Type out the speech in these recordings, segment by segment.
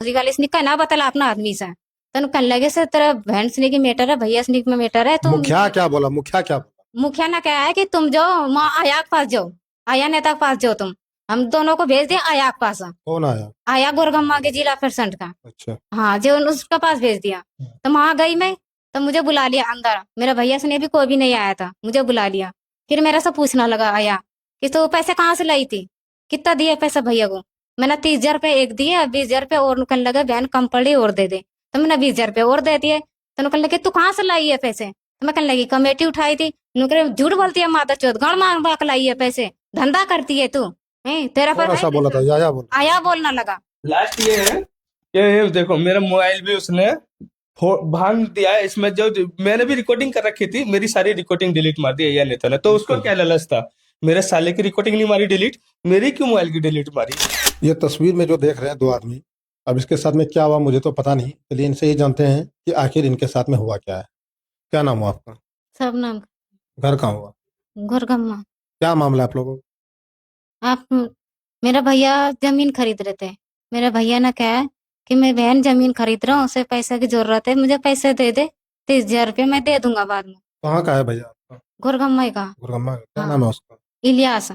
उसी गाली स्निक का ना बतला अपना आदमी से तनु कन लगे से तेरा बहन स्निक की मेटर है भैया स्निक में मेटर है तुम। मुखिया क्या बोला, मुखिया क्या बोला? मुखिया ने कहा है कि तुम जाओ माँ आया के पास जाओ, आया नेता के पास जाओ तुम। हम दोनों को भेज दिया आया के पास। कौन आया? आया गोरगम्मा के जिला प्रेसिडेंट का। अच्छा। हाँ जो उसका पास भेज दिया। तो वहां गई मैं, तो मुझे बुला लिया अंदर, मेरा भैया से भी कोई भी नहीं आया था, मुझे बुला लिया। फिर मेरा से पूछना लगा आया कि तो पैसे कहाँ से लाई थी, कितना दिए पैसा भैया को। मैंने 30,000 रुपये एक दिए, 20,000 रुपये और निकलने लगे बहन कम पड़ी और दे दे। तो मैंने 20,000 रुपये और दे दिए। तो निकलने लगे तू कहाँ से लाई है पैसे, तो मैं कहने लगी कमेटी उठाई थी। नुकरे झूठ बोलती है माता चौथ, गण मांग बाक लाई है पैसे, धंधा करती है तू, तेरा कौन पर ऐसा बोला था? या बोला? आया बोलना लगा। लास्ट ये है, ये देखो मेरा मोबाइल भी उसने भांग दिया है। इसमें जो मैंने भी रिकॉर्डिंग कर रखी थी, मेरी सारी रिकॉर्डिंग डिलीट मार दी है नेता ने। तो उसको क्या लालच था, मेरे साले की रिकॉर्डिंग नहीं मारी डिलीट, मेरी क्यों मोबाइल की डिलीट मारी। ये तस्वीर में जो देख रहे हैं दो आदमी, अब इसके साथ में क्या हुआ मुझे तो पता नहीं, चलिए इनसे ये जानते हैं कि आखिर इनके साथ में हुआ क्या है। क्या नाम हुआ आपका? सब नाम घर कहाँ हुआ? गोरगम्मा। क्या मामला है आप लोगों का? आप मेरा भैया जमीन खरीद रहे थे। मेरा भैया ने कहा कि मैं बहन जमीन खरीद रहा हूँ, उसे पैसे की जरूरत है, मुझे पैसे दे दे, 30,000 रुपये मैं दे दूंगा बाद में। कहाँ का है भैया आपका? गोरगम्मा का। गुरगम्मा का? क्या हाँ नाम है उसका? इलियास।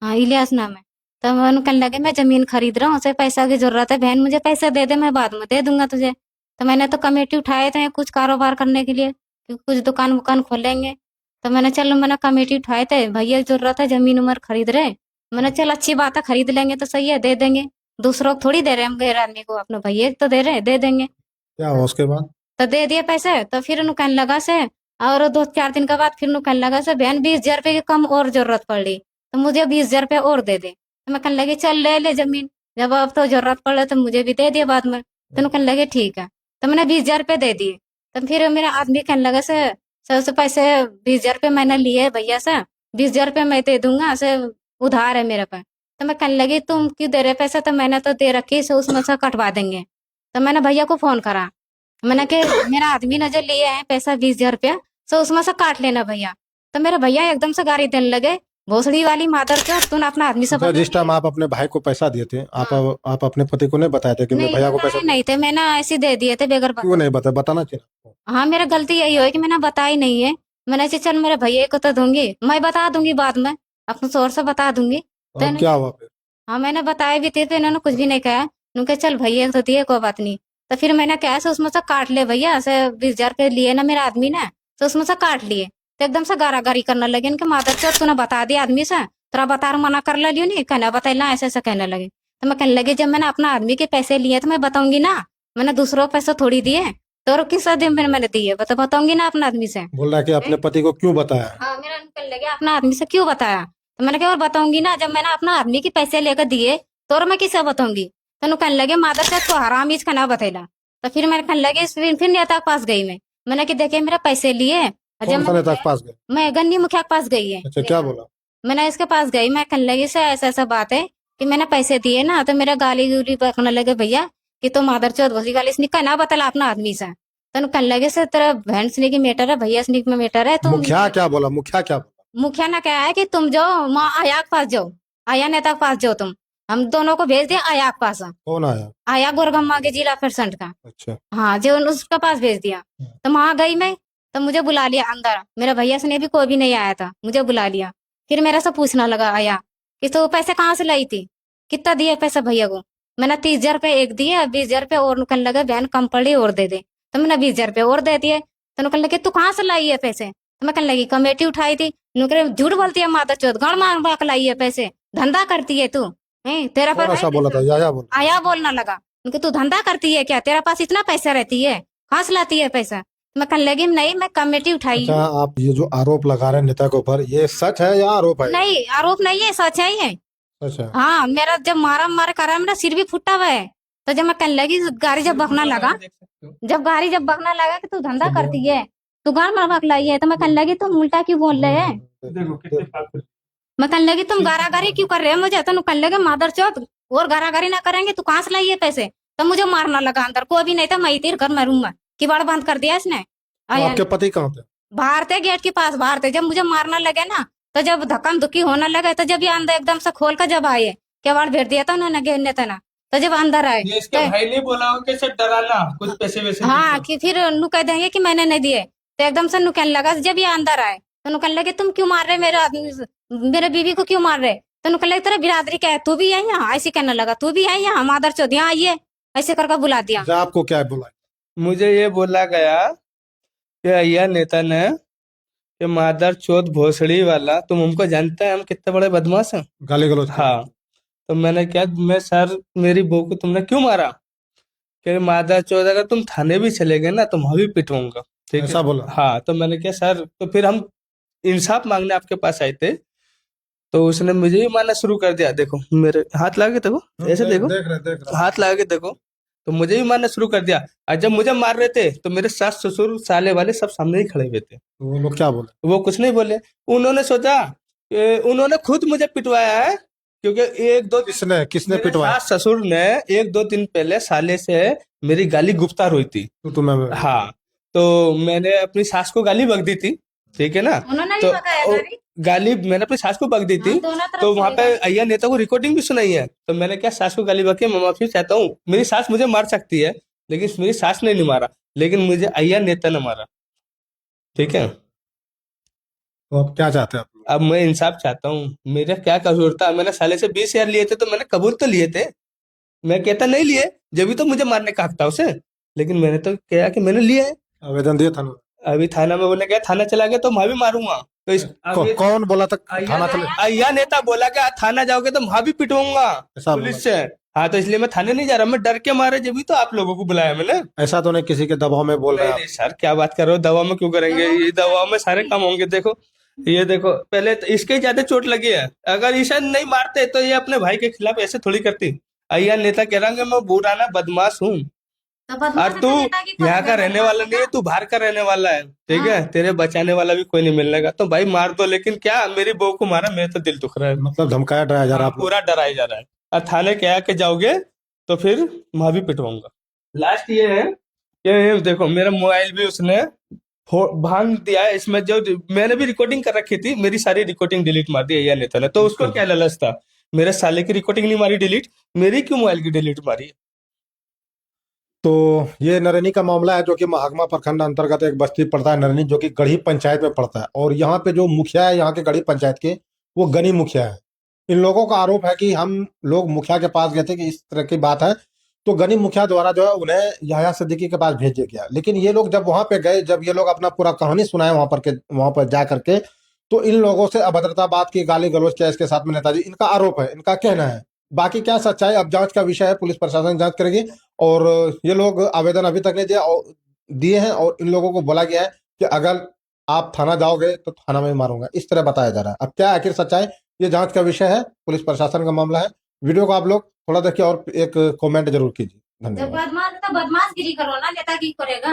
हाँ इलियास नाम है। तो मैंने कहने लगे मैं जमीन खरीद रहा हूँ, उसे पैसा की जरूरत है, बहन मुझे पैसे दे दे, मैं बाद में दे दूंगा तुझे। तो मैंने तो कमेटी उठाए थे कुछ कारोबार करने के लिए कि कुछ दुकान वुकान खोलेंगे। तो मैंने कमेटी उठाए थे, भैया की जरूरत है, जमीन उमर खरीद रहे। मैंने चल अच्छी बात है, खरीद लेंगे तो सही है, दे देंगे। दूसरों को थोड़ी दे रहे हैं हम, गैर आदमी को अपने भैया को तो दे रहे हैं, दे देंगे। क्या हुआ उसके बाद? तो दे दिए पैसे। तो फिर उन्हें कहने लगा से, और 2-4 दिन के बाद फिर उन्हें कहने लगा से बहन 20,000 रुपये की कम और जरूरत पड़ रही, तो मुझे 20,000 रुपये और दे दे। तो मैं कहने लगी चल ले ले जमीन, जब अब तो जरूरत पड़ रहा तो मुझे भी दे दिए बाद में। तो उन्हें कहने लगे ठीक है। तो मैंने 20,000 रुपये दे दिए। तो फिर मेरा आदमी कहने लगा से सबसे पैसे 20,000 रुपये मैंने लिए भैया से, 20,000 रुपये मैं दे दूंगा से, उधार है मेरे पे। तो मैं कहने लगी तुम क्यों दे रहे पैसा, तो मैंने तो दे रखी से उसमें से कटवा देंगे। तो मैंने भैया को फोन करा, मैंने कि मेरा आदमी ने जो लिए हैं पैसा 20,000 रुपया, तो उसमें से काट लेना भैया। तो मेरे भैया एकदम से गाड़ी देने लगे, भोसड़ी वाली मादर चौथ, तूने अपना आदमी से अच्छा, जिस टाइम आप अपने भाई को पैसा दिए थे, आप अपने पति को नहीं बताए थे कि मैं नहीं भैया को पैसा? नहीं थे, मैंने ऐसे दे दिए थे बेगर क्यों नहीं बताया? बताना चाहिए। हाँ मेरा गलती यही है कि मैंने बताई नहीं है। मैंने ऐसे चल मेरे भैया को तो दूंगी, मैं बता दूंगी बाद में, अपने शोर से बता दूंगी। तो और क्या हुआ फिर? हाँ मैंने बताए भी थे, तो इन्होंने कुछ भी नहीं कहा। उनके चल भैया तो दिए कोई बात नहीं। तो फिर मैंने कहा से उसमें से काट ले भैया, ऐसे 20,000 रुपये लिए ना मेरा आदमी ने, तो उसमें से काट लिए। तो एकदम से गारागारी करने लगे इनके माता चौथ, तूने बता दिया आदमी से, तेरा बता मना कर लियो नहीं, कहना बतैला ऐसे ऐसे कहने लगे। तो मैं कहने लगी जब मैंने अपना आदमी के पैसे लिए तो मैं बताऊंगी ना, मैंने दूसरों को पैसे थोड़ी दिए, तो किस दिन में मैंने दिए बताऊंगी ना अपना आदमी से। बोल रहा है कि अपने पति को क्यों बताया? हाँ मेरा कहने लगे अपना आदमी से क्यों बताया, तो मैंने कहा और बताऊंगी ना, जब मैंने अपना आदमी के पैसे लेकर दिए तो और मैं किसे बताऊंगी। तो कहने लगे मादर चौथ को हराम इसका ना बतैला। तो फिर मैंने कहने लगे फिर नेता के पास गई मैंने कि देखे मेरे पैसे लिए। और कौन सा नेता के पास गए? मैं गन्नी मुखिया के पास गई है। अच्छा, क्या बोला? मैंने इसके पास गई, मैं कहने लगी से ऐसा ऐसा बात है कि मैंने पैसे दिए ना, तो मेरा गाली गुली बकने लगे भैया कि तो मादर चौथ भोसी गाली इसने का ना बतला अपना आदमी से। तो कहने लगे से तेरा बहन स्निक की मेटर है भैया स्निक में मेटर है। तो मुखिया क्या बोला, मुखिया क्या बोला? मुखिया ने कहा है कि तुम जाओ माँ आया के पास जाओ, आया नेता के पास जाओ तुम। हम दोनों को भेज दिया आया के पास। कौन आया? आया गोरगम्मा के जिला प्रेसिडेंट का। अच्छा। हाँ जो उसके पास भेज दिया। तो वहां गई मैं, तो मुझे बुला लिया अंदर, मेरा भैया से भी कोई भी नहीं आया था, मुझे बुला लिया। फिर मेरा से पूछना लगा आया कि तो पैसे कहाँ से लाई थी, कितना दिए पैसा भैया को। मैंने 30,000 रुपये एक दिए, 20,000 रुपये और निकलने लगे बहन कम पड़ी और दे दे। तो मैंने 20,000 रुपये और दे दिए। तो निकलने लगे तू कहाँ से लाई है पैसे, तो मैं कहने लगी कमेटी उठाई थी। नुकरे झूठ बोलती है माता चौथ, गण मांग बाक लाई है पैसे, धंधा करती है तू, तेरा कौन पर ऐसा बोला था? या बोला? आया बोलना लगा उनके, तू धंधा करती है क्या, तेरा पास इतना पैसा रहती है, कहाँ से लाती है पैसा। मैं कहने लगी नहीं मैं कमेटी उठाई। अच्छा, आप ये जो आरोप लगा रहे हैं नेता के ऊपर, ये सच है या आरोप है? नहीं आरोप नहीं है, सच है ये। अच्छा। हाँ मेरा जब मारा करा मेरा सिर भी फुटा हुआ है। तो जब मैं कहने लगी गाड़ी जब बकना लगा, जब बकना लगा कि तू धंधा करती है, तू गाड़ मार बक लाई है, तो मैं कहने लगी तुम उल्टा क्यों बोल रहे है। मैं कहने लगी तुम गारागारी क्यों कर रहे हो मुझे। तो कहने लगे मादर चौथ और गारागारी ना करेंगे तू कहाँ से लाई है पैसे। तो मुझे मारना लगा अंदर, कोई भी नहीं था, मैं तेरे घर में रूम में किवाड़ बंद कर दिया इसने। तो आपके पति कहाँ थे? बाहर थे, गेट के पास बाहर थे। जब मुझे मारना लगे ना, तो जब धक्कम धुक्की होने लगे, तो जब ये अंदर एकदम से खोल कर जब आए, केवाड़ भेज दिया था उन्होंने गेट ने था ना। तो जब अंदर आए ये इसके भाई ने बोला हो कि सर डराना कुछ पैसे वैसे हाँ कि फिर नु कह देंगे कि मैंने नहीं दिए, तो एकदम से नु कहने लगा जब ये अंदर आए तो नु कहने लगे तुम क्यों मार रहे मेरे आदमी, मेरे बीवी को क्यों मार रहे, तो नु कहने लगे तेरा बिरादरी क्या है, तू भी है यहाँ, ऐसे कहने लगा तू भी है यहाँ मादर चौध यहाँ आइए, ऐसे करके बुला दिया। अच्छा, आपको क्या बोला? मुझे ये बोला गया कि अय्या नेता ने कि मादर चौथ भोसड़ी वाला तुम हमको जानते हैं हम कितने बड़े बदमाश हैं। गाली गलौज किया? हाँ तो मैंने क्या मैं सर मेरी बहू को तुमने क्यों मारा, कि मादर चौथ अगर तुम थाने भी चले गए ना तो वहां भी पिटवाऊंगा, ठीक है। ऐसा बोला? हाँ तो मैंने क्या सर, तो फिर हम इंसाफ मांगने आपके पास आए थे, तो उसने मुझे ही मारना शुरू कर दिया। देखो मेरे हाथ लगा के देखो, ऐसे देखो, देख रहे हाथ लगा के देखो, तो मुझे ही मारना शुरू कर दिया। और जब मुझे मार रहे थे तो मेरे सास ससुर साले वाले सब सामने ही खड़े हुए थे। तो वो लोग क्या बोले? वो कुछ नहीं बोले, उन्होंने सोचा कि उन्होंने खुद मुझे पिटवाया है, क्योंकि एक दो किसने किसने मेरे पिटवाया? सास ससुर ने एक दो दिन पहले साले से मेरी गाली गुप्तार हुई थी। तो तुम्हें हाँ तो मैंने अपनी सास को गाली बक दी थी, ठीक है ना। उन्होंने भी तो बताया ओ, गाली। गाली मैंने अपनी सास को बक दी थी, हाँ, दोनों तरफ तो से वहां पे गाली। अय्या नेता को रिकॉर्डिंग भी सुनाई है। तो मैंने क्या सास को गाली बकी, मैं माफी चाहता हूँ, मेरी सास मुझे मार सकती है लेकिन मेरी सास ने नहीं मारा, लेकिन मुझे अय्या नेता ने मारा, ठीक है। तो अब क्या चाहते हैं आप लोग? अब मैं इंसाफ चाहता हूँ, मेरा क्या कसूर था, मैंने साले से 20,000 लिए थे तो मैंने कबूल तो लिए थे, मैं कहता नहीं लिए जब भी तो मुझे मारने का हक था उसे, लेकिन मैंने तो कहा कि मैंने लिए हैं। आवेदन दिए थाना? अभी थाना में बोले गया थाना चला गया तो वहां भी मारूंगा, तो कौन बोला था थाना चले? अय्या नेता बोला कि थाना जाओगे तो वहां भी पिटवाऊंगा ऐसा पुलिस से। हाँ तो इसलिए मैं थाने नहीं जा रहा, मैं डर के मारे जब भी तो आप लोगों को बुलाया मैंने। ऐसा तो नहीं किसी के दबाव में बोल रहे नहीं हैं नहीं सर क्या बात कर रहे हो, दवा में क्यों करेंगे, ये दवा में सारे काम होंगे। देखो ये देखो, पहले तो इसके ज्यादा चोट लगी है, अगर इसे नहीं मारते तो ये अपने भाई के खिलाफ ऐसे थोड़ी करती। अय्या नेता कह रहा है कि मैं बुरा ना बदमाश हूँ, तो बदमाश और तू है नेता की कोई यहाँ का रहने वाला नहीं है, तू बाहर का रहने वाला है, ठीक है, तेरे बचाने वाला भी कोई नहीं मिलने का, तो भाई मार दो, लेकिन क्या मेरी बहू को मारा, मेरा तो दिल दुख रहा है। मतलब धमकाया डराया जा रहा है आप लोग? पूरा डराया जा रहा है, और थाने क्या के जाओगे तो फिर वहां भी पिटवाऊंगा। लास्ट ये है कि ये देखो मेरा मोबाइल भी उसने भांग दिया है, इसमें जो मैंने भी रिकॉर्डिंग कर रखी थी, मेरी सारी रिकॉर्डिंग डिलीट मार दी है या नेता ने। तो उसको क्या लालच था, मेरे साले की रिकॉर्डिंग नहीं मारी डिलीट, मेरी क्यों मोबाइल की डिलीट मारी। तो ये नरनी का मामला है जो कि महागमा प्रखंड अंतर्गत एक बस्ती पड़ता है नरनी, जो कि गढ़ी पंचायत में पड़ता है। और यहाँ पे जो मुखिया है यहाँ के गढ़ी पंचायत के, वो गनी मुखिया है। इन लोगों का आरोप है कि हम लोग मुखिया के पास गए थे कि इस तरह की बात है, तो गनी मुखिया द्वारा जो है उन्हें याह्या सिद्दीकी के पास भेज दिया गया। लेकिन ये लोग जब वहां पे गए, जब ये लोग अपना पूरा कहानी सुनाए वहां पर जा करके, तो इन लोगों से अभद्रता बात की, गाली गलौज किया इसके साथ में नेताजी। इनका आरोप है, इनका कहना है। बाकी क्या सच्चाई अब जांच का विषय है, पुलिस प्रशासन जांच करेगी। और ये लोग आवेदन अभी तक नहीं दिए हैं, और इन लोगों को बोला गया है कि अगर आप थाना जाओगे तो थाना में मारूंगा, इस तरह बताया जा रहा है। अब क्या आखिर सच्चाई, ये जांच का विषय है, पुलिस प्रशासन का मामला है। वीडियो को आप लोग थोड़ा देखिए और एक कमेंट जरूर कीजिए। जब धन्यवाद। बदमाश तो बदमाश गिरी करो ना, नेतागिरी करेगा।